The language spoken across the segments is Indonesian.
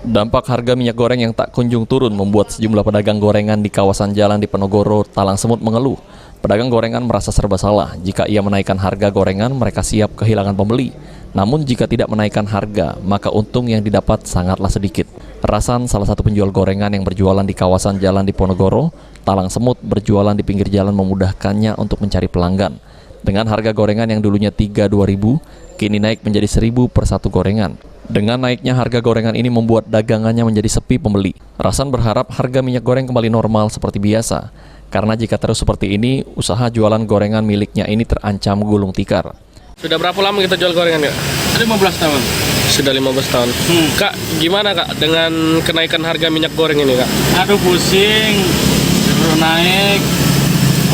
Dampak harga minyak goreng yang tak kunjung turun membuat sejumlah pedagang gorengan di kawasan jalan di Penogoro, Talang Semut mengeluh. Pedagang gorengan merasa serba salah. Jika ia menaikkan harga gorengan, mereka siap kehilangan pembeli. Namun jika tidak menaikkan harga, maka untung yang didapat sangatlah sedikit. Rasan, salah satu penjual gorengan yang berjualan di kawasan jalan di Penogoro, Talang Semut, berjualan di pinggir jalan memudahkannya untuk mencari pelanggan. Dengan harga gorengan yang dulunya 3.000-2.000, kini naik menjadi 1.000 per satu gorengan. Dengan naiknya harga gorengan ini membuat dagangannya menjadi sepi pembeli. Rasan berharap harga minyak goreng kembali normal seperti biasa. Karena jika terus seperti ini, usaha jualan gorengan miliknya ini terancam gulung tikar. Sudah berapa lama kita jual gorengan, Kak? Sudah 15 tahun. Sudah 15 tahun. Kak, gimana Kak dengan kenaikan harga minyak goreng ini, Kak? Aduh pusing, dulu naik,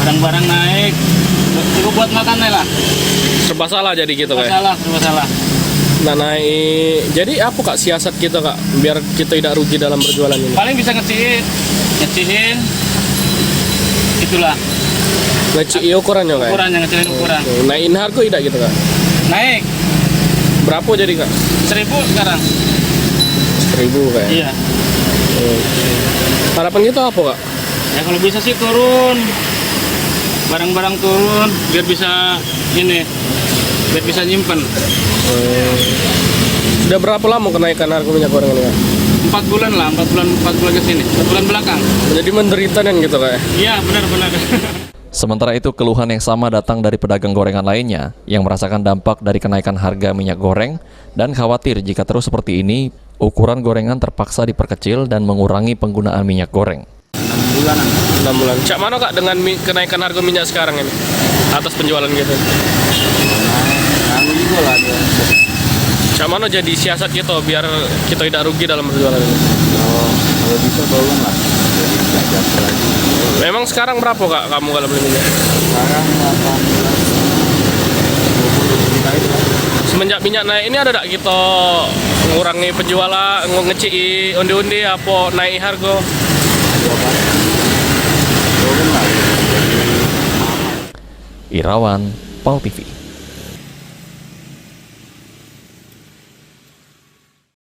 barang-barang naik, cukup buat makan lah. Serba salah jadi gitu, Kak? Serba salah. Nah, naik. Jadi apa Kak siasat kita, Kak, biar kita tidak rugi dalam berjualan ini? Paling bisa ngeciin, itulah. Ngeciin ukurannya, Kak? Ngecilin ukuran. Naikin harga tidak gitu, Kak? Naik. Berapa jadi, Kak? 1.000 sekarang. 1.000, Kak? Iya. Harapan kita apa, Kak? Ya kalau bisa sih turun, barang-barang turun, biar bisa nyimpen. Sudah berapa lama kenaikan harga minyak goreng ini, Kak? 4 bulan lah, 4 bulan ke sini, 4 bulan belakang. Jadi menderita kan gitu, Kak? Iya, benar-benar. Sementara itu, keluhan yang sama datang dari pedagang gorengan lainnya yang merasakan dampak dari kenaikan harga minyak goreng dan khawatir jika terus seperti ini, ukuran gorengan terpaksa diperkecil dan mengurangi penggunaan minyak goreng. 6 bulan. Cak mana, Kak, dengan kenaikan harga minyak sekarang ini? Atas penjualan gitu. Cak mana jadi siasat gitu biar kita tidak rugi dalam berjualan ini? Kalau bisa tolong lah. Jadi nggak jatuh lagi. Memang sekarang berapa, Kak, kamu kalau beli minyak? Sekarang 18, 20 Semenjak minyak naik ini ada tak kita mengurangi penjualan, ngeci undi-undi apa naik harga? Irawan, PAL TV.